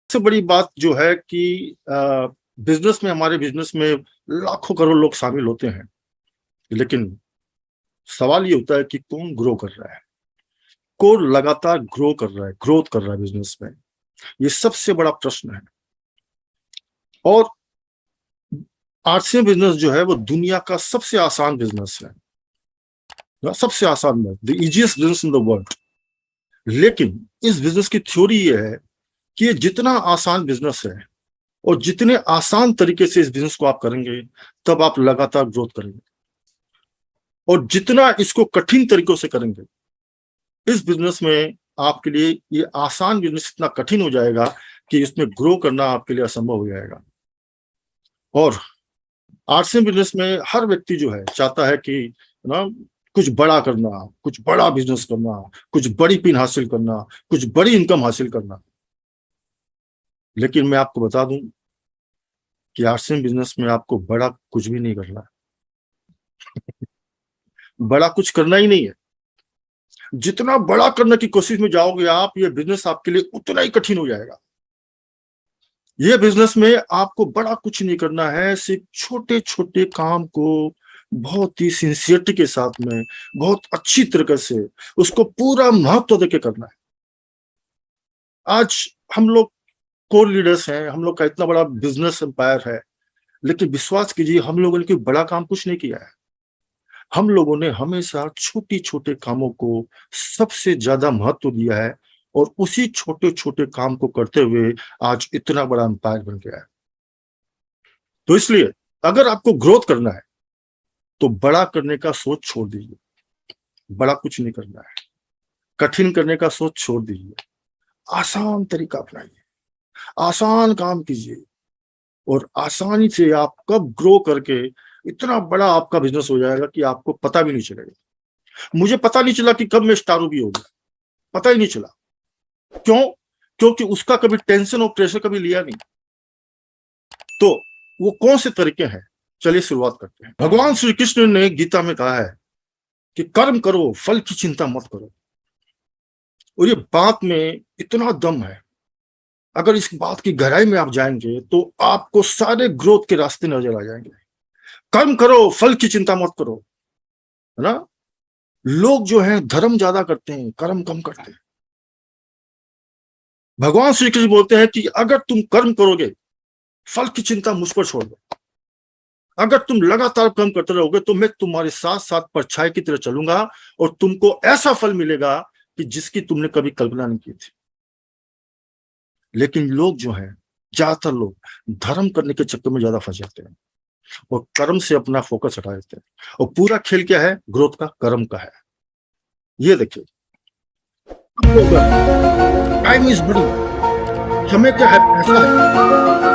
सबसे बड़ी बात जो है कि बिजनेस में, हमारे बिजनेस में लाखों करोड़ लोग शामिल होते हैं, लेकिन सवाल ये होता है कि कौन ग्रो कर रहा है, कौन लगातार ग्रो कर रहा है, ग्रोथ कर रहा है बिजनेस में। ये सबसे बड़ा प्रश्न है। और आरसीएम बिजनेस जो है वो दुनिया का सबसे आसान बिजनेस है, सबसे आसान, the easiest business in the world. लेकिन इस बिजनेस की थ्योरी ये है कि ये जितना आसान बिजनेस है और जितने आसान तरीके से इस बिजनेस को आप करेंगे, तब आप लगातार ग्रोथ करेंगे। और जितना इसको कठिन तरीकों से करेंगे, इस बिजनेस में आपके लिए ये आसान बिजनेस इतना कठिन हो जाएगा कि इसमें ग्रो करना आपके लिए असंभव हो जाएगा। और आरसीएम बिजनेस में हर व्यक्ति जो है चाहता है कि ना कुछ बड़ा करना, कुछ बड़ा बिजनेस करना, कुछ बड़ी पिन हासिल करना, कुछ बड़ी इनकम हासिल करना। लेकिन मैं आपको बता दूं कि आरसीएम बिजनेस में आपको बड़ा कुछ भी नहीं करना है। बड़ा कुछ करना ही नहीं है। जितना बड़ा करने की कोशिश में जाओगे आप, ये बिजनेस आपके लिए उतना ही कठिन हो जाएगा। ये बिजनेस में आपको बड़ा कुछ नहीं करना है, सिर्फ छोटे छोटे काम को बहुत ही सिंसियरिटी के साथ में, बहुत अच्छी तरीके से उसको पूरा महत्व देके करना है। आज हम लोग कोर लीडर्स हैं, हम लोग का इतना बड़ा बिजनेस एम्पायर है, लेकिन विश्वास कीजिए हम लोगों ने कोई बड़ा काम कुछ नहीं किया है। हम लोगों ने हमेशा छोटे छोटे कामों को सबसे ज्यादा महत्व दिया है, और उसी छोटे छोटे काम को करते हुए आज इतना बड़ा एम्पायर बन गया है। तो इसलिए अगर आपको ग्रोथ करना है तो बड़ा करने का सोच छोड़ दीजिए, बड़ा कुछ नहीं करना है। कठिन करने का सोच छोड़ दीजिए, आसान तरीका अपनाइए, आसान काम कीजिए, और आसानी से आप कब ग्रो करके इतना बड़ा आपका बिजनेस हो जाएगा कि आपको पता भी नहीं चलेगा। मुझे पता नहीं चला कि कब मैं स्टार भी हो गया, पता ही नहीं चला। क्यों? क्योंकि उसका कभी टेंशन और प्रेशर कभी लिया नहीं। तो वो कौन से तरीके हैं, चलिए शुरुआत करते हैं। भगवान श्री कृष्ण ने गीता में कहा है कि कर्म करो, फल की चिंता मत करो। और ये बात में इतना दम है, अगर इस बात की गहराई में आप जाएंगे तो आपको सारे ग्रोथ के रास्ते नजर आ जाएंगे। कर्म करो, फल की चिंता मत करो, है ना। लोग जो है धर्म ज्यादा करते हैं, कर्म कम करते हैं। भगवान श्री कृष्ण बोलते हैं कि अगर तुम कर्म करोगे, फल की चिंता मुझ पर छोड़ दो। अगर तुम लगातार कर्म करते रहोगे तो मैं तुम्हारे साथ साथ परछाई की तरह चलूंगा, और तुमको ऐसा फल मिलेगा कि जिसकी तुमने कभी कल्पना नहीं की थी। लेकिन लोग जो है, ज्यादातर लोग धर्म करने के चक्कर में ज्यादा फंस जाते हैं और कर्म से अपना फोकस हटा देते हैं। और पूरा खेल क्या है? ग्रोथ का, कर्म का है। ये देखिए, टाइम इज मनी, समय क्या है? पैसा है।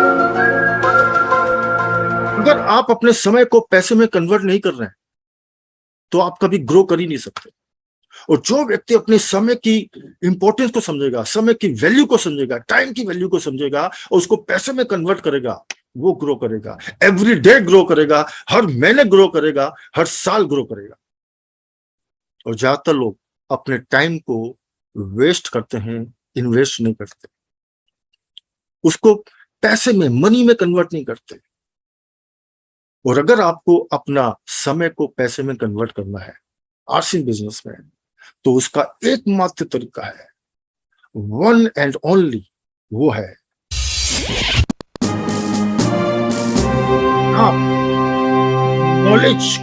अगर आप अपने समय को पैसे में कन्वर्ट नहीं कर रहे हैं तो आप कभी ग्रो कर ही नहीं सकते। और जो व्यक्ति अपने समय की इंपॉर्टेंस को समझेगा, समय की वैल्यू को समझेगा, टाइम की वैल्यू को समझेगा और उसको पैसे में कन्वर्ट करेगा, वो ग्रो करेगा। एवरी डे ग्रो करेगा, हर महीने ग्रो करेगा, हर साल ग्रो करेगा। और ज्यादातर लोग अपने टाइम को वेस्ट करते हैं, इन्वेस्ट नहीं करते, उसको पैसे में, मनी में कन्वर्ट नहीं करते। और अगर आपको अपना समय को पैसे में कन्वर्ट करना है आरसीएम बिजनेस में, तो उसका एकमात्र तरीका है, वन एंड ओनली, वो है आप नॉलेज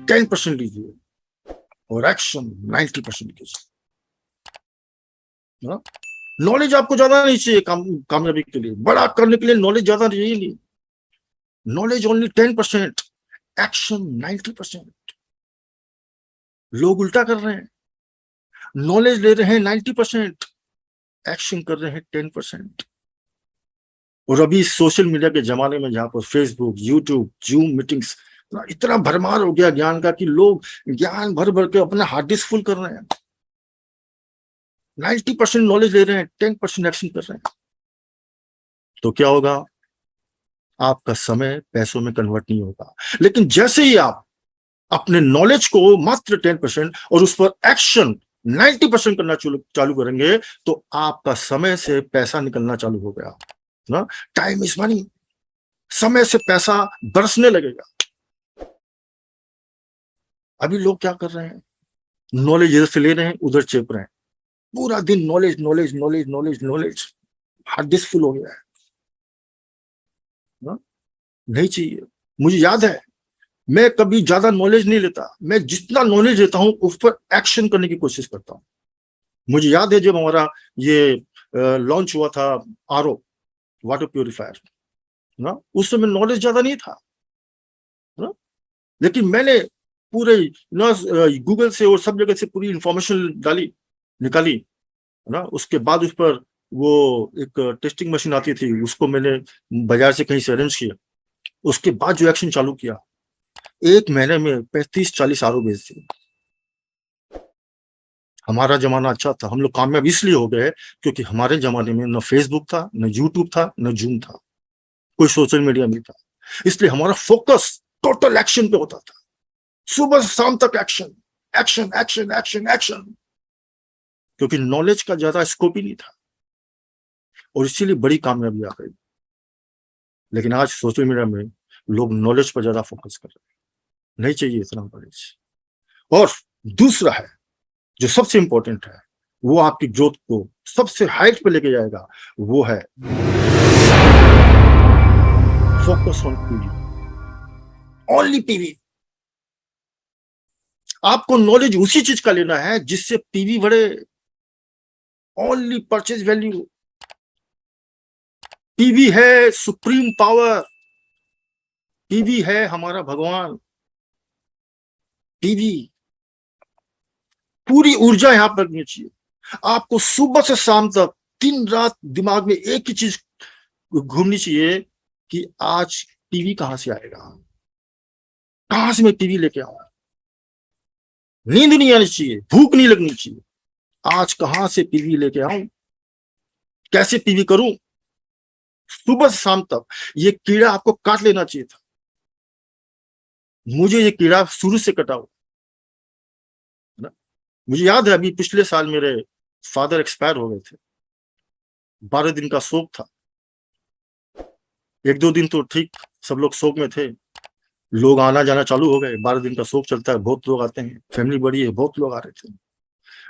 10% लीजिए और एक्शन 90% कीजिए। नॉलेज आपको ज्यादा नहीं चाहिए कामयाबी के लिए, बड़ा करने के लिए नॉलेज ज्यादा चाहिए नहीं। Knowledge only 10%, action 90%। लोग उल्टा कर रहे हैं, नॉलेज ले रहे हैं 90%, एक्शन कर रहे हैं 10%। और अभी सोशल मीडिया के जमाने में, जहां पर फेसबुक, यूट्यूब, जूम मीटिंग्स, इतना भरमार हो गया ज्ञान का कि लोग ज्ञान भर भर के अपना हार्ड डिस्क फुल कर रहे हैं। 90% नॉलेज ले रहे हैं, 10% एक्शन कर रहे हैं। तो क्या होगा? आपका समय पैसों में कन्वर्ट नहीं होगा। लेकिन जैसे ही आप अपने नॉलेज को मात्र 10% और उस पर एक्शन 90% करना चालू करेंगे, तो आपका समय से पैसा निकलना चालू हो गया। ना, टाइम इज मनी, समय से पैसा बरसने लगेगा। अभी लोग क्या कर रहे हैं, नॉलेज इधर से ले रहे हैं, उधर चेप रहे हैं, पूरा दिन knowledge knowledge knowledge knowledge knowledge, hard disk full हो गया है ना? नहीं चाहिए। मुझे याद है, मैं कभी ज्यादा नॉलेज नहीं लेता, मैं जितना नॉलेज लेता हूं उस पर एक्शन करने की कोशिश करता हूं। मुझे याद है जब हमारा ये लॉन्च हुआ था आरओ वाटर प्यूरिफायर ना, उस समय नॉलेज ज्यादा नहीं था ना, लेकिन मैंने पूरे ना गूगल से और सब जगह से पूरी इंफॉर्मेशन डाली, निकाली ना। उसके बाद उस पर वो एक टेस्टिंग मशीन आती थी, उसको मैंने बाजार से कहीं से अरेंज किया। उसके बाद जो एक्शन चालू किया, 1 महीने में 35-40 आरओ बेच दिए। हमारा जमाना अच्छा था, हम लोग कामयाब इसलिए हो गए क्योंकि हमारे जमाने में न फेसबुक था, न यूट्यूब था, न जूम था, कोई सोशल मीडिया नहीं था। इसलिए हमारा फोकस टोटल एक्शन पे होता था, सुबह से शाम तक action action action action action, क्योंकि नॉलेज का ज्यादा स्कोप ही नहीं था, और इसीलिए बड़ी कामयाबी आ गई। लेकिन आज सोशल मीडिया में लोग नॉलेज पर ज्यादा फोकस कर रहे हैं, नहीं चाहिए इतना नॉलेज। और दूसरा है जो सबसे इंपॉर्टेंट है, वो आपकी ग्रोथ को सबसे हाइट पे लेके जाएगा, वो है focus on PV, only PV. आपको नॉलेज उसी चीज का लेना है जिससे पीवी बढ़े, ओनली परचेज वैल्यू। पीवी है सुप्रीम पावर, पीवी है हमारा भगवान, पीवी पूरी ऊर्जा यहां पर लगनी चाहिए। आपको सुबह से शाम तक दिन रात दिमाग में एक ही चीज घूमनी चाहिए कि आज पीवी कहां से आएगा, कहां से मैं पीवी लेके आऊं। नींद नहीं आनी चाहिए, भूख नहीं लगनी चाहिए, आज कहां से पीवी लेके आऊं, कैसे पीवी करूं। सुबह से शाम तक ये कीड़ा आपको काट लेना चाहिए था। मुझे ये कीड़ा शुरू से कटा हुआ ना। मुझे याद है अभी पिछले साल मेरे फादर एक्सपायर हो गए थे, 12 दिन का शोक था। 1-2 दिन तो ठीक, सब लोग शोक में थे, लोग आना जाना चालू हो गए। 12 दिन का शोक चलता है, बहुत लोग आते हैं, फैमिली बड़ी है, बहुत लोग आ रहे थे।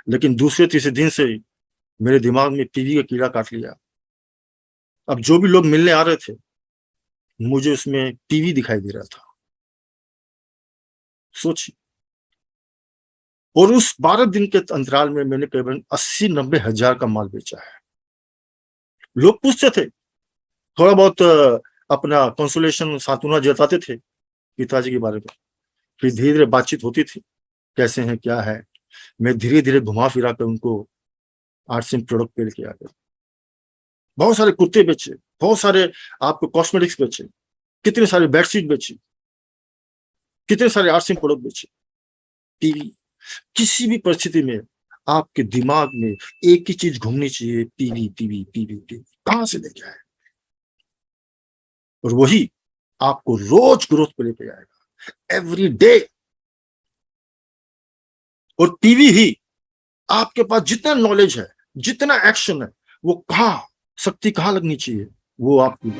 लेकिन दूसरे तीसरे दिन से मेरे दिमाग में पीवी का कीड़ा काट लिया। अब जो भी लोग मिलने आ रहे थे, मुझे उसमें पीवी दिखाई दे रहा था, सोचिए। और उस 12 दिन के अंतराल में मैंने करीबन 80-90 हजार का माल बेचा है। लोग पूछते थे, थोड़ा बहुत अपना कंसोलेशन सांत्वना जताते थे पिताजी के बारे में, फिर धीरे धीरे बातचीत होती थी, कैसे हैं क्या है। मैं धीरे धीरे घुमा फिरा कर उनको आर्टसिम प्रोडक्ट पे लेके आ गया। बहुत सारे कुर्ते बेचे, बहुत सारे आपको कॉस्मेटिक्स बेचे, कितने सारे बेडशीट बेचे, कितने सारे आर्टसिम प्रोडक्ट बेचे। पीवी, किसी भी परिस्थिति में आपके दिमाग में एक ही चीज घूमनी चाहिए, पीवी पीवी पीवी पीवी, कहां से लेके आए। और वही आपको रोज ग्रोथ पे लेके जाएगा, एवरी डे। और पीवी ही आपके पास जितना नॉलेज है, जितना एक्शन है, वो कहां शक्ति कहां लगनी चाहिए, वो आपकी।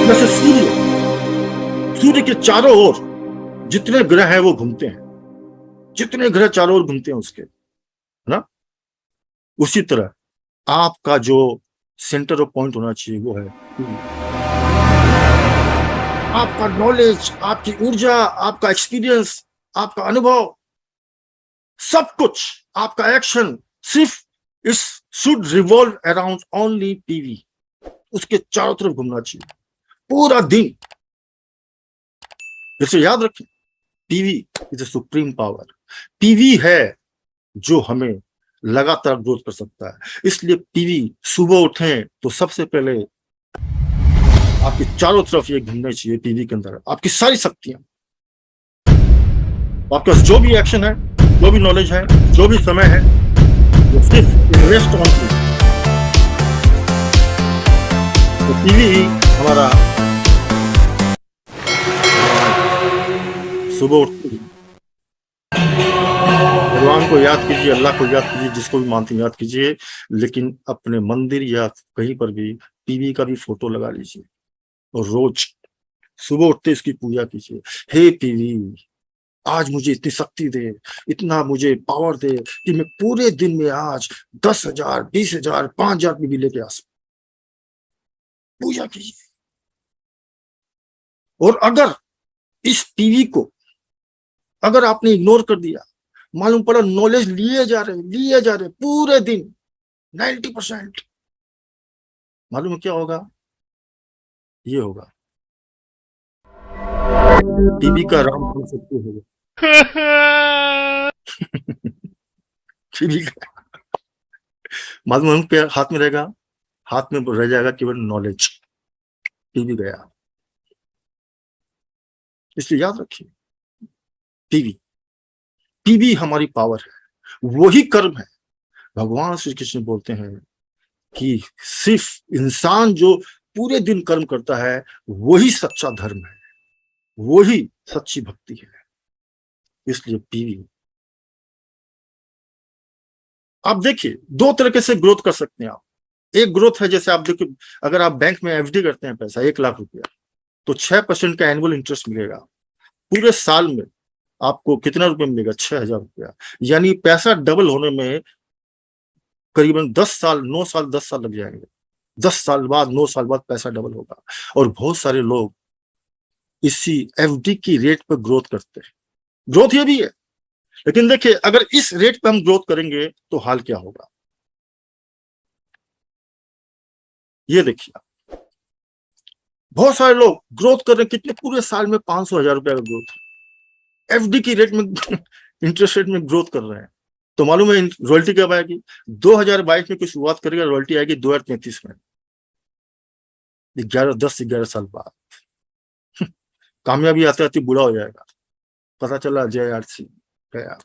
जैसे सूर्य के चारों ओर जितने ग्रह हैं वो घूमते हैं, जितने ग्रह चारों ओर घूमते हैं उसके, है ना। उसी तरह आपका जो सेंटर ऑफ पॉइंट होना चाहिए वो है आपका नॉलेज, आपकी ऊर्जा, आपका एक्सपीरियंस, आपका अनुभव, सब कुछ, आपका एक्शन सिर्फ इस should revolve around only PV. उसके चारों तरफ घूमना चाहिए पूरा दिन। इसे याद रखें, PV is a supreme power. PV है जो हमें लगातार ग्रोथ कर सकता है। इसलिए पीवी, सुबह उठें तो सबसे पहले आपके चारों तरफ ये घूमना चाहिए, पीवी के अंदर आपकी सारी शक्तियां, आपका जो भी एक्शन है, जो भी नॉलेज है, जो भी समय है, वो सिर्फ इन्वेस्ट ऑन पीवी। तो पीवी ही हमारा सुबह उठते ही भगवान को याद कीजिए, अल्लाह को याद कीजिए, जिसको भी मानते हैं याद कीजिए, लेकिन अपने मंदिर या कहीं पर भी पीवी का भी फोटो लगा लीजिए और रोज सुबह उठते इसकी पूजा कीजिए। हे पीवी, आज मुझे इतनी शक्ति दे, इतना मुझे पावर दे कि मैं पूरे दिन में आज 10,000, 20,000, 5,000 पीवी लेके आ सकूं। पूजा कीजिए। और अगर इस पीवी को अगर आपने इग्नोर कर दिया, मालूम पड़ा नॉलेज लिए जा रहे पूरे दिन 90%, मालूम है क्या होगा? ये होगा पीवी का राम होगा। पीवी का मालूम हम पे हाथ में रहेगा, हाथ में रह जाएगा केवल नॉलेज। पीवी गया। इसलिए याद रखिए, पीवी पीवी हमारी पावर है, वही कर्म है। भगवान श्री कृष्ण बोलते हैं कि सिर्फ इंसान जो पूरे दिन कर्म करता है वही सच्चा धर्म है, वही सच्ची भक्ति है। इसलिए पीवी आप देखिए, दो तरीके से ग्रोथ कर सकते हैं आप। एक ग्रोथ है, जैसे आप देखिए, अगर आप बैंक में एफडी करते हैं पैसा 1,00,000 रुपया, तो 6% का एनुअल इंटरेस्ट मिलेगा। पूरे साल में आपको कितना रुपया मिलेगा? 6,000 रुपया। यानी पैसा डबल होने में करीबन 10 साल, 9 साल, 10 साल लग जाएंगे। 10 साल बाद, 9 साल बाद पैसा डबल होगा। और बहुत सारे लोग इसी एफडी की रेट पर ग्रोथ करते हैं। ग्रोथ ये भी है, लेकिन देखिए अगर इस रेट पे हम ग्रोथ करेंगे तो हाल क्या होगा? ये देखिए, बहुत सारे लोग ग्रोथ कर रहे हैं, कितने पूरे साल में 500,000 रुपया का ग्रोथ एफडी की रेट में इंटरेस्ट रेट में ग्रोथ कर रहे हैं। तो मालूम है रॉयल्टी कब आएगी? 2022 में कुछ शुरुआत करेगा, रॉयल्टी आएगी 2033 में, 10-11 साल बाद। कामयाबी आते आते बूढ़ा हो जाएगा, पता चला जय आरसी गया।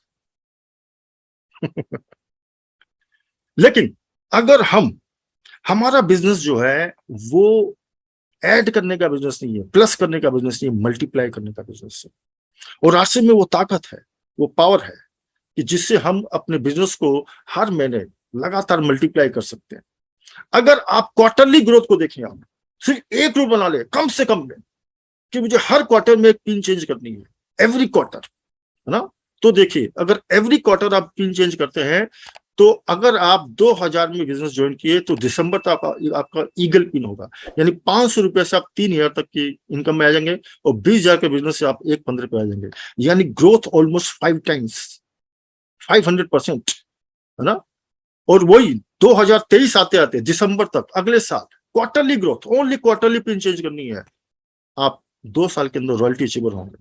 लेकिन अगर हमारा बिजनेस जो है वो ऐड करने का बिजनेस नहीं है, प्लस करने का बिजनेस नहीं है, मल्टीप्लाई करने का बिजनेस है। और राशि में वो ताकत है, वो पावर है कि जिससे हम अपने बिजनेस को हर महीने लगातार मल्टीप्लाई कर सकते हैं। अगर आप क्वार्टरली ग्रोथ को देखें, आप सिर्फ एक रूल बना ले कम से कम में कि मुझे हर क्वार्टर में एक पिन चेंज करनी है, एवरी क्वार्टर, है ना? तो देखिए, अगर एवरी क्वार्टर आप पिन चेंज करते हैं, तो अगर आप 2000 में बिजनेस ज्वाइन किए तो दिसंबर तक आपका ईगल पिन होगा। यानी 500 रुपए से आप 3,000 तक की इनकम में आ जाएंगे, और 20,000 के बिजनेस से आप 1,15 पे आ जाएंगे। यानी ग्रोथ ऑलमोस्ट 5 टाइम्स, 500%, है ना? और वही 2023 आते आते दिसंबर तक अगले साल quarterly growth, only quarterly pin change करनी है। आप 2 साल के अंदर रॉयल्टी अचीवर होंगे,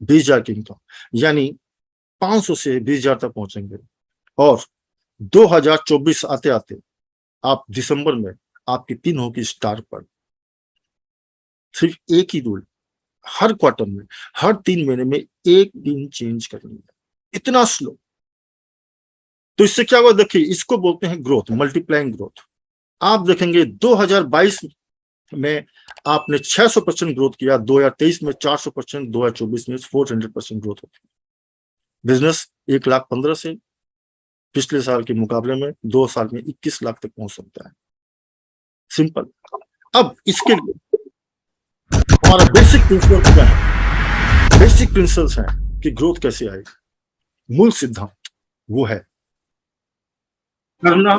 20,000 की इनकम, यानी 500 से 20,000 तक पहुंचेंगे। और 2024 आते आते आप दिसंबर में आपकी पिन होगी स्टार पर। सिर्फ एक ही रूल, हर क्वार्टर में, हर 3 महीने में एक पिन चेंज करनी है। इतना स्लो। तो इससे क्या हुआ? देखिए, इसको बोलते हैं ग्रोथ, मल्टीप्लाइंग ग्रोथ। आप देखेंगे 2022 में आपने 600% ग्रोथ किया, 2023 में 400%, 2024 में 400% ग्रोथ होती है। बिजनेस 1,15,000 से पिछले साल के मुकाबले में 2 साल में 21 लाख तक पहुंच सकता है। सिंपल। अब इसके लिए हमारा बेसिक प्रिंसिपल क्या है? बेसिक प्रिंसिपल्स हैं कि ग्रोथ कैसे आएगी। मूल सिद्धांत वो है करना।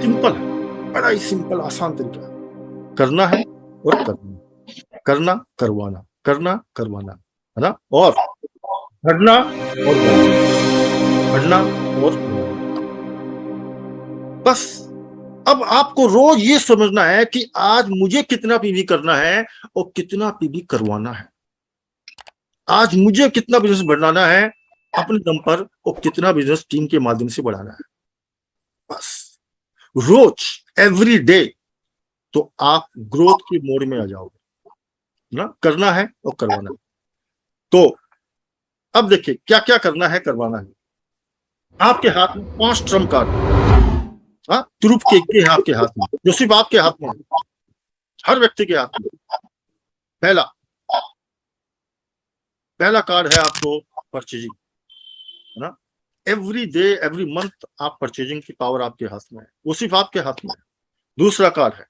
सिंपल है, बड़ा ही सिंपल आसान तरीका है। करना है और करना, करना करवाना, करना करवाना, है ना? और घटना और घटना और बस। अब आपको रोज ये समझना है कि आज मुझे कितना पीवी करना है और कितना पीवी करवाना है। आज मुझे कितना बिजनेस बढ़ाना है अपने दम पर और कितना बिजनेस टीम के माध्यम से बढ़ाना है। बस रोज, एवरी डे, तो आप ग्रोथ के मोड में आ जाओगे ना। करना है और करवाना है। तो अब देखिए क्या क्या करना है, करवाना है। आपके हाथ में 5 ट्रम्प कार्ड, हाँ, ट्रूप के आपके हाथ में, जो सिर्फ आपके हाथ में, हर व्यक्ति के हाथ में। पहला पहला कार्ड है आपको परचेजिंग, है ना? एवरी डे एवरी मंथ आप परचेजिंग की पावर आपके हाथ में है, वो सिर्फ आपके हाथ में है। दूसरा कार्ड है,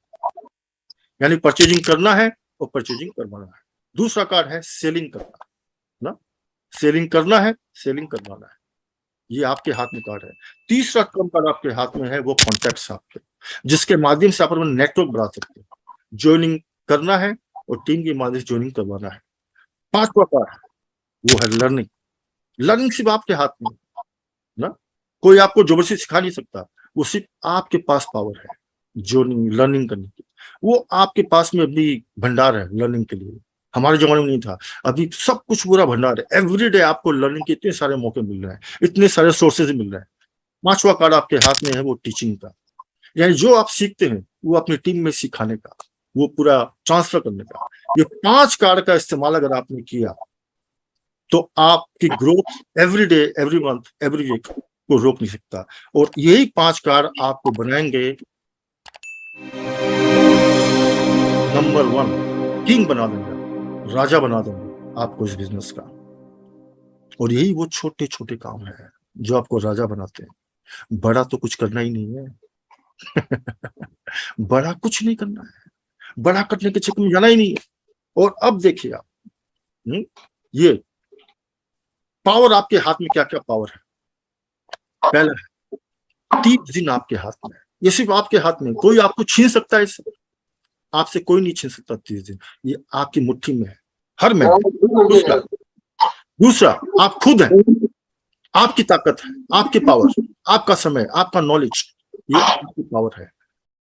यानी परचेजिंग करना है और परचेजिंग करवाना है। दूसरा कार्ड है सेलिंग करना, ना, सेलिंग करना है, सेलिंग करवाना है, ये आपके हाथ में कार्ड है। तीसरा ट्रम्प कार्ड आपके हाथ में है, वो कॉन्टैक्ट्स आपके, जिसके माध्यम से आप अपना नेटवर्क बढ़ा सकते हैं। ज्वाइनिंग करना है और टीम के माध्यम से ज्वाइनिंग करवाना है। पांचवा कार्ड वो है लर्निंग। लर्निंग सिर्फ आपके हाथ में, ना, कोई आपको जबरदस्ती सिखा नहीं सकता, वो सिर्फ आपके पास पावर है ज्वाइनिंग लर्निंग करने की। वो आपके पास में अभी भंडार है लर्निंग के लिए, हमारे जमाने में नहीं था, अभी सब कुछ पूरा भंडार है। एवरीडे आपको लर्निंग के इतने सारे मौके मिल रहे हैं, इतने सारे सोर्सेज मिल रहे हैं। पांचवा कार्ड आपके हाथ में है, वो टीचिंग का, यानी जो आप सीखते हैं वो अपनी टीम में सिखाने का, वो पूरा ट्रांसफर करने का। ये 5 कार्ड का इस्तेमाल अगर आपने किया तो आपकी growth every day every month every week को रोक नहीं सकता। और यही 5 कार्ड आपको बनाएंगे नंबर 1, किंग बना देंगे, राजा बना देंगे आपको इस बिजनेस का। और यही वो छोटे छोटे काम है जो आपको राजा बनाते हैं। बड़ा तो कुछ करना ही नहीं है बड़ा कुछ नहीं करना है, बड़ा करने के चक्कर में जाना ही नहीं है। और अब देखिए आप, ये पावर आपके हाथ में क्या क्या पावर है। पहला है 30 दिन आपके हाथ में है, ये सिर्फ आपके हाथ में, कोई आपको छीन सकता है इससे, आपसे कोई नहीं छीन सकता 30 दिन, ये आपकी मुट्ठी में है हर महीने। दूसरा आप खुद हैं, आपकी ताकत है, आपकी पावर, आपका समय, आपका नॉलेज, ये आपकी पावर है,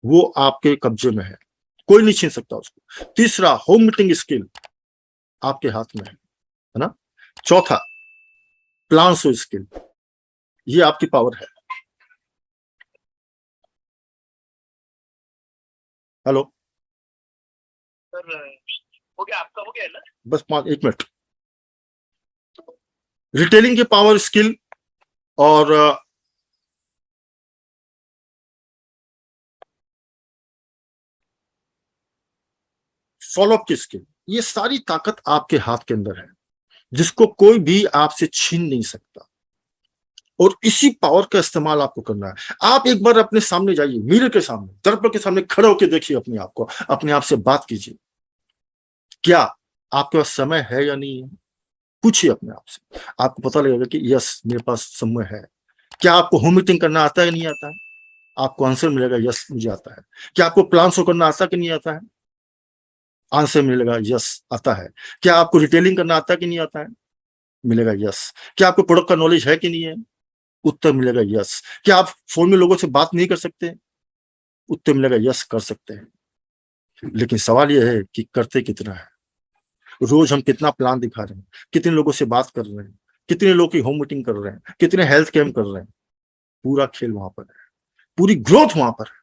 वो आपके कब्जे में है, कोई नहीं छीन सकता उसको। तीसरा होम मीटिंग स्किल आपके हाथ में है ना। चौथा प्लान सो स्किल, ये आपकी पावर है। हेलो सर, हो गया आपका, हो गया ना? बस 1 मिनट। रिटेलिंग की पावर स्किल और फॉलोअप की स्किल, ये सारी ताकत आपके हाथ के अंदर है, जिसको कोई भी आपसे छीन नहीं सकता। और इसी पावर का इस्तेमाल आपको करना है। आप एक बार अपने सामने जाइए, मिरर के सामने, दर्पण के सामने खड़े होकर देखिए अपने आप को, अपने आप से बात कीजिए, क्या आपके पास समय है या नहीं है। पूछिए अपने आप से, आपको पता लगेगा कि यस मेरे पास समय है। क्या आपको होम मीटिंग करना आता है कि नहीं आता है, आपको आंसर मिलेगा यस मुझे आता है। क्या आपको प्लान शो करना आता है कि नहीं आता है, आंसर मिलेगा यस आता है। क्या आपको रिटेलिंग करना आता है कि नहीं आता है, मिलेगा यस। क्या आपको प्रोडक्ट का नॉलेज है कि नहीं है, उत्तर मिलेगा यस। क्या आप फोन में लोगों से बात नहीं कर सकते, उत्तर मिलेगा यस कर सकते हैं। लेकिन सवाल यह है कि करते कितना है। रोज हम कितना प्लान दिखा रहे हैं, कितने लोगों से बात कर रहे हैं, कितने लोगों की होम मीटिंग कर रहे हैं, कितने हेल्थ कैम्प कर रहे हैं। पूरा खेल वहां पर है, पूरी ग्रोथ वहां पर है।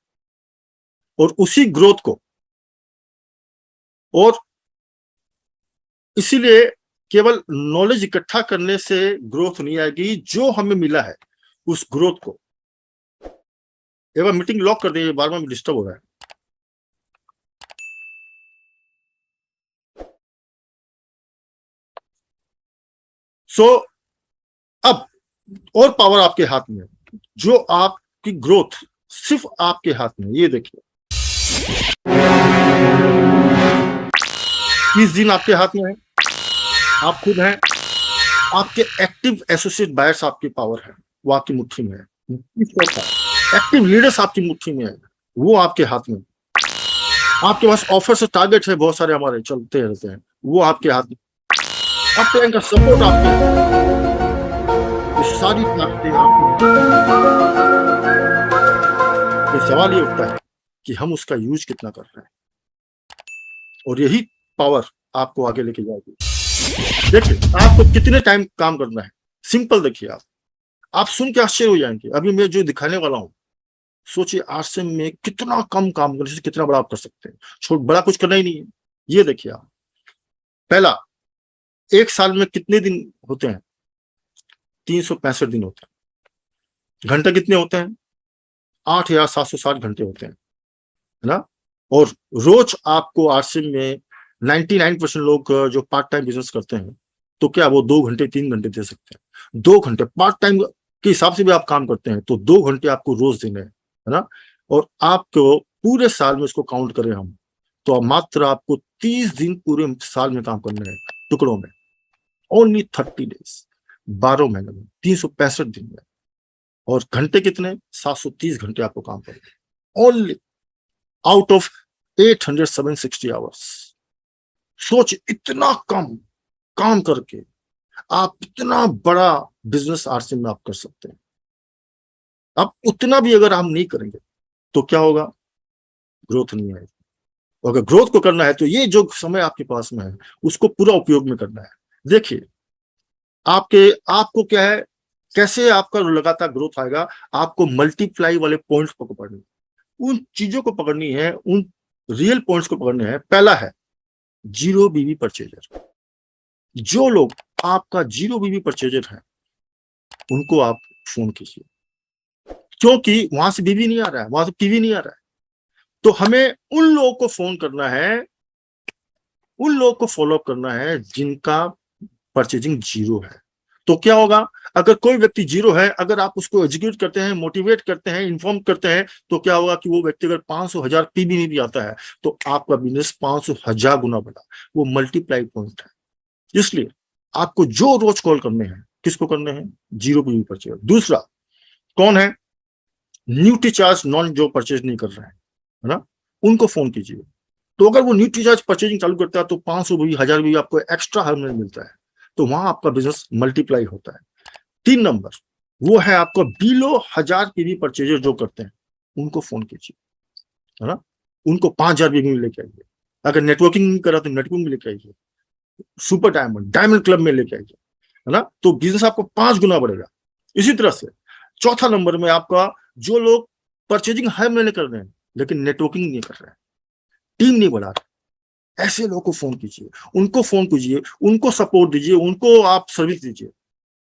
और उसी ग्रोथ को, और इसीलिए केवल नॉलेज इकट्ठा करने से ग्रोथ नहीं आएगी, जो हमें मिला है उस ग्रोथ को। एक बार मीटिंग लॉक कर दीजिए, बार बार डिस्टर्ब हो रहा है। अब और पावर आपके हाथ में, जो आपकी ग्रोथ सिर्फ आपके हाथ में। ये देखिए 30 दिन आपके हाथ में है, आप खुद हैं, आपके एक्टिव एसोसिएट बायर्स आपकी पावर है, वो आपकी मुट्ठी में है। एक्टिव लीडर्स आपकी मुट्ठी में है, वो आपके हाथ में। आपके पास ऑफर से टारगेट है बहुत सारे हमारे चलते रहते हैं, वो आपके हाथ में। आपके इनका सपोर्ट आपके, ये सारी ताकतें आपकी। सवाल ये उठता है कि हम उसका यूज कितना कर रहे हैं, और यही पावर आपको आगे लेके जाएगी। देखिए आपको कितने टाइम काम करना है, सिंपल देखिए। आप सुन के आश्चर्य हो जाएंगे, अभी मैं जो दिखाने वाला हूं, सोचिए आज से में कितना कम काम करने से कितना बड़ा आप कर सकते हैं। छोड़ बड़ा कुछ करना ही नहीं है। ये देखिए आप, पहला, एक साल में कितने दिन होते हैं, 365 दिन होते हैं। घंटे कितने होते हैं, 8,760 घंटे होते हैं, है ना। और रोज आपको आरसी में 99% लोग जो पार्ट टाइम बिजनेस करते हैं, तो क्या वो 2 घंटे 3 घंटे दे सकते हैं। 2 घंटे पार्ट टाइम के हिसाब से भी आप काम करते हैं तो 2 घंटे आपको रोज देने हैं, है ना। और आपको पूरे साल में इसको काउंट करें हम, तो मात्र आपको 30 दिन पूरे साल में काम करने हैं टुकड़ों में, ओनली 30 डेज, 12 महीने में 365 दिन में। और घंटे कितने, 730 घंटे आपको काम करना, ओनली आउट ऑफ 800-760 आवर्स। सोच, इतना कम काम करके आप इतना बड़ा बिजनेस आरसी में आप कर सकते हैं। अब उतना भी अगर हम नहीं करेंगे तो क्या होगा, ग्रोथ नहीं आएगी। अगर ग्रोथ को करना है तो ये जो समय आपके पास में है उसको पूरा उपयोग में करना है। देखिए, आपको क्या है, कैसे आपका लगातार ग्रोथ आएगा, आपको मल्टीप्लाई वाले पॉइंट्स को पकड़नी, उन चीजों को पकड़नी है, उन रियल पॉइंट्स को पकड़ने हैं। पहला है जीरो बीवी परचेजर। जो लोग आपका जीरो बीवी परचेजर है उनको आप फोन कीजिए, क्योंकि वहां से बीवी नहीं आ रहा है, वहां से टीवी नहीं आ रहा है। तो हमें उन लोगों को फोन करना है, उन लोगों को फॉलोअप करना है जिनका परचेजिंग जीरो है। तो क्या होगा, अगर कोई व्यक्ति जीरो है, अगर आप उसको एजुकेट करते हैं, मोटिवेट करते हैं, इन्फॉर्म करते हैं, तो क्या होगा कि वो व्यक्ति अगर 500,000 पीबी में भी आता है तो आपका बिजनेस 500,000 गुना बढ़ा। वो मल्टीप्लाई पॉइंट है। इसलिए आपको जो रोज कॉल करने हैं, किसको करने हैं, जीरो पीबी परचेज। दूसरा कौन है, न्यूट्री चार्ज नॉन जो परचेज नहीं कर रहे हैं, है ना, उनको फोन कीजिए। तो अगर वो न्यूट्री चार्ज परचेजिंग चालू करता है तो 500 भी, 1000 भी आपको एक्स्ट्रा हर महीने मिलता है, तो वहां आपका बिजनेस मल्टीप्लाई होता है। 3 नंबर वो है आपको बिलो 1000 की भी परचेजर जो करते हैं उनको फोन कीजिए, है ना, उनको 5000 भी लेके आइए। अगर नेटवर्किंग नहीं करा तो नेटवर्किंग में लेके आइए, सुपर डायमंड क्लब में लेके आइए, है ना, तो बिजनेस आपको 5 गुना बढ़ेगा। इसी तरह से चौथा नंबर में आपका जो लोग परचेजिंग हर महीने कर रहे हैं लेकिन नेटवर्किंग नहीं कर रहे हैं, टीम नहीं बढ़ा रहे, ऐसे लोगों को फोन कीजिए, उनको फोन कीजिए, उनको सपोर्ट दीजिए, उनको आप सर्विस दीजिए।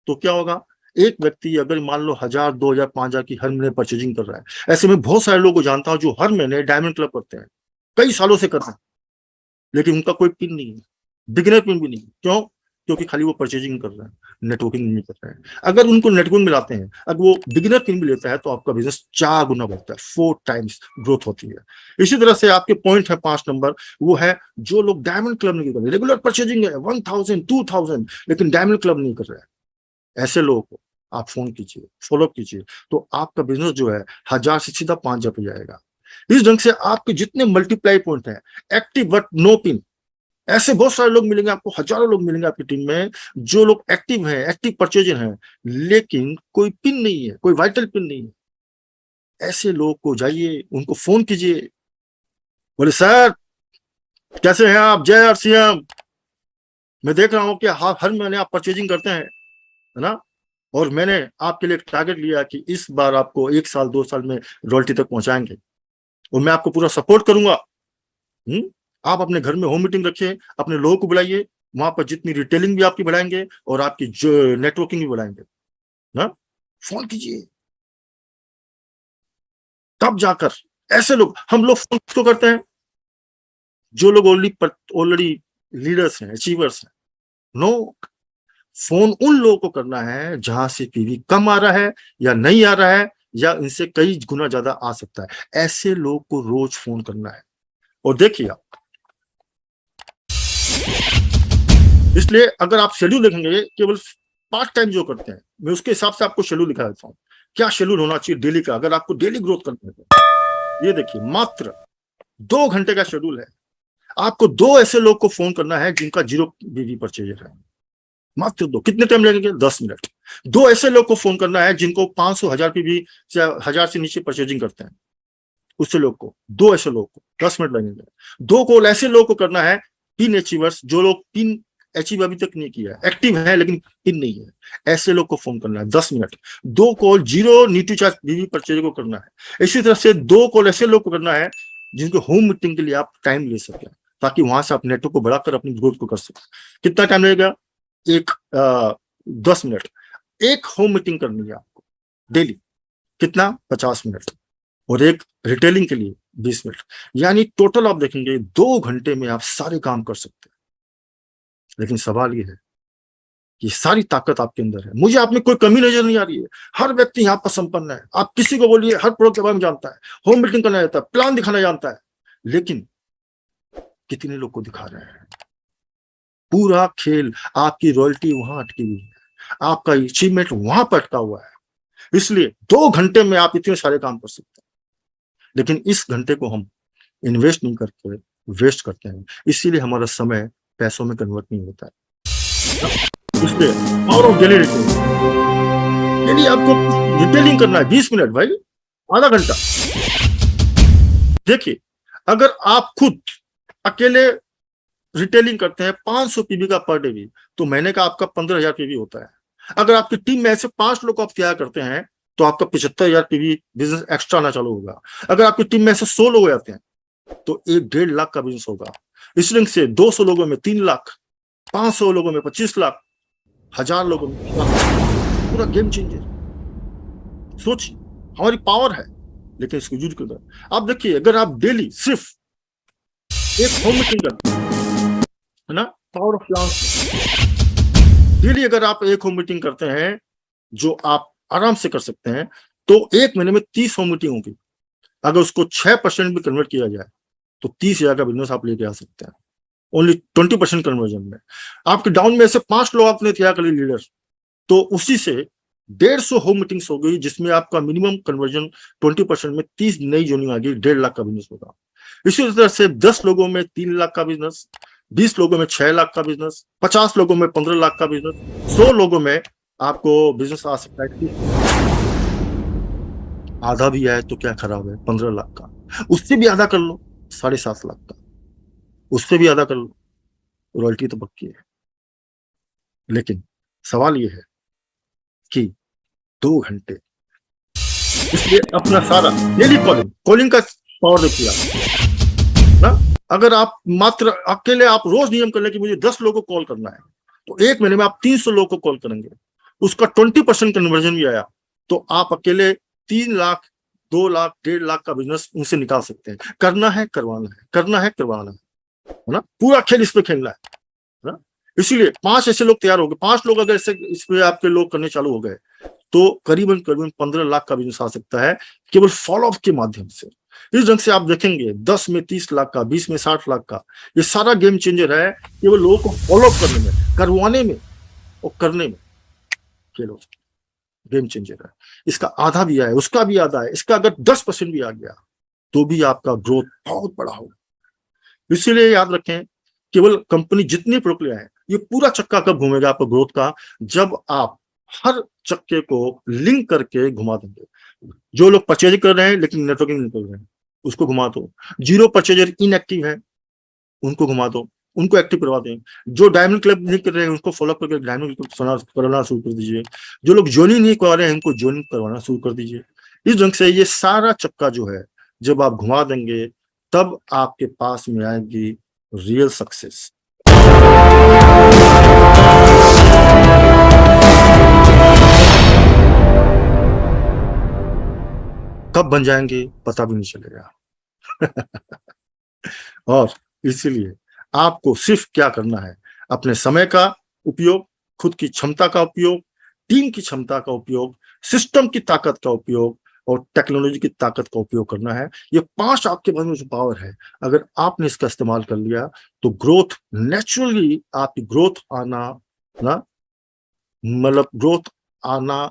तो क्या होगा, एक व्यक्ति अगर मान लो 1000, 2000, 5000 की हर महीने परचेजिंग कर रहा है, ऐसे में बहुत सारे लोगों को जानता हूं जो हर महीने डायमंड क्लब करते हैं, कई सालों से कर रहे हैं, लेकिन उनका कोई पिन नहीं है, बिगिनर पिन भी नहीं। क्यों, क्योंकि खाली वो परचेजिंग कर रहे हैं, नेटवर्किंग नहीं कर रहे हैं। अगर उनको नेटवर्किंग में लाते हैं, अगर वो बिगिनर पिन भी लेता है तो आपका बिजनेस 4 गुना बढ़ता है, 4 टाइम्स ग्रोथ होती है। इसी तरह से आपके पॉइंट है 5 नंबर, वो है जो लोग डायमंड क्लब नहीं कर रहे, रेगुलर परचेजिंग है 1000, 2000, लेकिन डायमंड क्लब नहीं कर रहे हैं, ऐसे लोगों को आप फोन कीजिए, फॉलोअप कीजिए, तो आपका बिजनेस जो है 1000 से सीधा 5000 पे जाएगा। इस ढंग से आपके जितने मल्टीप्लाई पॉइंट हैं, एक्टिव बट नो पिन, ऐसे बहुत सारे लोग मिलेंगे आपको, हजारों लोग मिलेंगे आपकी टीम में जो लोग एक्टिव हैं, एक्टिव परचेजर हैं, लेकिन कोई पिन नहीं है, कोई वाइटल पिन नहीं है। ऐसे लोग को जाइए, उनको फोन कीजिए, बोले सर कैसे हैं आप, जय आरसीएम, मैं देख रहा हूं कि हर महीने आप परचेजिंग करते हैं, है ना, और मैंने आपके लिए एक टारगेट लिया कि इस बार आपको 1 साल 2 साल में रॉयल्टी तक पहुंचाएंगे और मैं आपको पूरा सपोर्ट करूंगा। आप अपने घर में होम मीटिंग रखिए, अपने लोगों को बुलाइए, वहां पर जितनी रिटेलिंग भी आपकी बढ़ाएंगे और आपकी जो नेटवर्किंग भी बढ़ाएंगे ना, फोन कीजिए। तब जाकर ऐसे लोग, हम लोग फोन किसको करते हैं, जो लोग ऑलरेडी लीडर्स हैं, अचीवर्स हैं। नो, फोन उन लोगों को करना है जहां से पीवी कम आ रहा है या नहीं आ रहा है या इनसे कई गुना ज्यादा आ सकता है, ऐसे लोग को रोज फोन करना है। और देखिए आप, इसलिए अगर आप शेड्यूल देखेंगे, केवल पार्ट टाइम जो करते हैं, मैं उसके हिसाब से आपको शेड्यूल दिखा देता हूं, क्या शेड्यूल होना चाहिए डेली का, अगर आपको डेली ग्रोथ करना है तो ये देखिए, मात्र 2 घंटे का शेड्यूल है। आपको 2 ऐसे लोग को फोन करना है जिनका जीरो बीवी परचेजर है, मात्र 2। कितने टाइम लगेंगे, 10 मिनट। 2 ऐसे लोग को फोन करना है जिनको 500, 1000 पीवी से 1000 से नीचे परचेजिंग करते हैं, उससे लोग को, 2 ऐसे लोग को 10 मिनट लगेंगे। 2 कॉल ऐसे लोग को करना है, पिन अचीवर्स, जो लोग पिन अचीव अभी तक नहीं किया है, एक्टिव है लेकिन पिन नहीं है, ऐसे लोग को फोन करना है 10 minute. 2 call zero nutri charge बीवी परचेज को करना है। इसी तरह से 2 कॉल ऐसे लोग को करना है जिनको होम मीटिंग के लिए आप टाइम ले सकें, ताकि वहां से आप नेटवर्क को बढ़ाकर अपनी ग्रोथ को कर सकें। कितना टाइम लगेगा, 10 मिनट। एक होम मीटिंग करनी है आपको डेली, कितना, 50 मिनट, और एक रिटेलिंग के लिए 20 मिनट, यानी टोटल आप देखेंगे 2 घंटे में आप सारे काम कर सकते हैं। लेकिन सवाल ये है, ये सारी ताकत आपके अंदर है। मुझे आप में कोई कमी नजर नहीं आ रही है। हर व्यक्ति यहाँ पर संपन्न है। आप किसी को बोलिए, हर प्रोडक्ट के बारे में जानता है, होम मीटिंग करना जानता है, प्लान दिखाना जानता है, लेकिन कितने लोग को दिखा रहे हैं? पूरा खेल आपकी रॉयल्टी वहां अटकी हुई है, आपका अचीवमेंट वहां पर अटका हुआ है। इसलिए 2 घंटे में आप इतने सारे काम कर सकते हैं, लेकिन इस घंटे को हम इन्वेस्ट नहीं करके वेस्ट करते हैं। इसीलिए हमारा समय पैसों में कन्वर्ट नहीं होता है। इसलिए पावर ऑफ डेली रिटेलिंग, यदि आपको रिटेलिंग करना है 20 मिनट भाई, आधा घंटा। देखिए, अगर आप खुद अकेले रिटेलिंग करते हैं 500 पीवी का पर डे भी, तो महीने का आपका 15,000 पीवी होता है। अगर आपकी टीम में ऐसे 5 लोग आप तैयार करते हैं तो आपका 75,000 पीवी बिजनेस एक्स्ट्रा आना चालू होगा। अगर आपकी टीम में ऐसे 100 लोग हो जाते हैं तो 1-1.5 लाख का बिजनेस होगा। इस रंग से 200 लोगों में 3 लाख, 500 लोगों में 25 लाख, 1000 लोगों में 50 लाख। पूरा गेम चेंजर। सोचिए, हमारी पावर है, लेकिन इसको यूज करना। आप देखिए, अगर आप डेली सिर्फ एक होम मीटिंग करते हैं, है ना, पावर ऑफ प्लान, डेली अगर आप एक होम मीटिंग करते हैं जो आप आराम से कर सकते हैं, तो 1 महीने में 30 होम मीटिंग होगी। अगर उसको 6% भी कन्वर्ट किया जाए तो 30,000 का बिजनेस आप लेके आ सकते हैं, ओनली 20% कन्वर्जन में। आपके डाउन में से 5 लोग आपने तैयार कर लिए लीडर, तो उसी से 150 होम मीटिंग्स हो गई, जिसमें आपका मिनिमम कन्वर्जन 20% में 30 नई जोनिंग आ गई, 1.5 लाख का बिजनेस होगा। इसी तरह से 10 लोगों में 3 लाख का बिजनेस, 20 लोगों में 6 लाख का बिजनेस, 50 लोगों में 15 लाख का बिजनेस, 100 लोगों में आपको बिजनेस आ सकता है। आधा भी आए तो क्या खराब है, 15 लाख का। उससे भी आधा कर लो, 7.5 लाख का। उससे भी आधा कर लो, रॉयल्टी तो पक्की है। लेकिन सवाल ये है कि 2 घंटे, इसलिए अपना सारा डेली कॉलिंग का पावर देखिए आप ना। अगर आप मात्र अकेले आप रोज नियम कर ले कि मुझे 10 लोगों को कॉल करना है, तो 1 महीने में आप 300 लोगों को कॉल करेंगे, उसका 20% कन्वर्जन भी आया, तो आप अकेले 3 लाख, 2 लाख, 1.5 लाख का बिजनेस उनसे निकाल सकते हैं। करना है, करवाना है, करना है, करवाना है ना। पूरा खेल इस पे खेलना है ना। इसीलिए 5 ऐसे लोग तैयार हो गए, 5 लोग अगर ऐसे इस पे आपके लोग करने चालू हो गए, तो करीबन 15 लाख का बिजनेस आ सकता है, केवल फॉलो अप के माध्यम से। इस ढंग से आप देखेंगे 10 में 30 लाख का, 20 में 60 लाख का, ये सारा गेम चेंजर है। केवल लोगों को फॉलो अप करने में, करवाने में और करने में खेलो, गेम चेंजर है। इसका आधा भी आया, उसका भी आधा है, इसका अगर 10% भी आ गया तो भी आपका ग्रोथ बहुत बड़ा होगा। इसीलिए याद रखें, केवल कंपनी जितनी प्रोडक्ट ले आए, ये पूरा चक्का कब घूमेगा आपका ग्रोथ का, जब आप हर चक्के को लिंक करके घुमा देंगे। जो लोग परचेज कर रहे हैं लेकिन नेटवर्किंग नहीं कर रहे हैं, उसको घुमा दो। 0 परचेजर इनएक्टिव है, उनको घुमा दो, उनको एक्टिव करवा दें। जो डायमंड क्लब नहीं कर रहे हैं, उनको फॉलो करके डायमंड क्लब करवाना शुरू कर दीजिए। जो लोग ज्वाइनिंग नहीं करवा रहे हैं, उनको ज्वाइनिंग करवाना शुरू कर दीजिए। इस ढंग से ये सारा चक्का जो है, जब आप घुमा देंगे, तब आपके पास में आएगी रियल सक्सेस। कब बन जाएंगे पता भी नहीं चलेगा। और इसीलिए आपको सिर्फ क्या करना है, अपने समय का उपयोग, खुद की क्षमता का उपयोग, टीम की क्षमता का उपयोग, सिस्टम की ताकत का उपयोग और टेक्नोलॉजी की ताकत का उपयोग करना है। ये 5 आपके पास में जो पावर है, अगर आपने इसका इस्तेमाल कर लिया तो ग्रोथ नेचुरली, आपकी ग्रोथ आना ना, मतलब ग्रोथ आना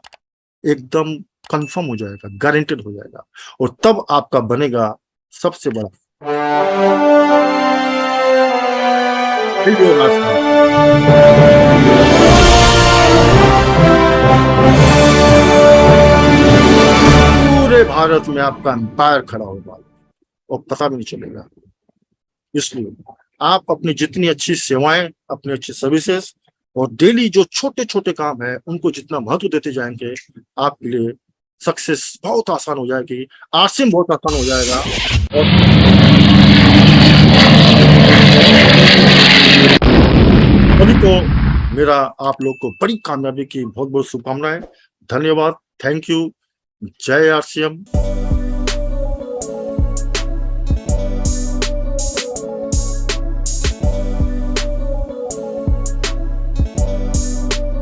एकदम कंफर्म हो जाएगा, गारंटेड हो जाएगा। और तब आपका बनेगा सबसे बड़ा पूरे भारत में आपका एम्पायर खड़ा होगा और पता भी नहीं चलेगा। इसलिए आप अपनी जितनी अच्छी सेवाएं, अपनी अच्छी सर्विसेज और डेली जो छोटे छोटे काम है, उनको जितना महत्व देते जाएंगे, आपके लिए सक्सेस बहुत आसान हो जाएगी, आसिम बहुत आसान हो जाएगा। और सभी को मेरा, आप लोग को बड़ी कामयाबी की बहुत बहुत शुभकामनाएं। धन्यवाद, थैंक यू, जय आरसीएम।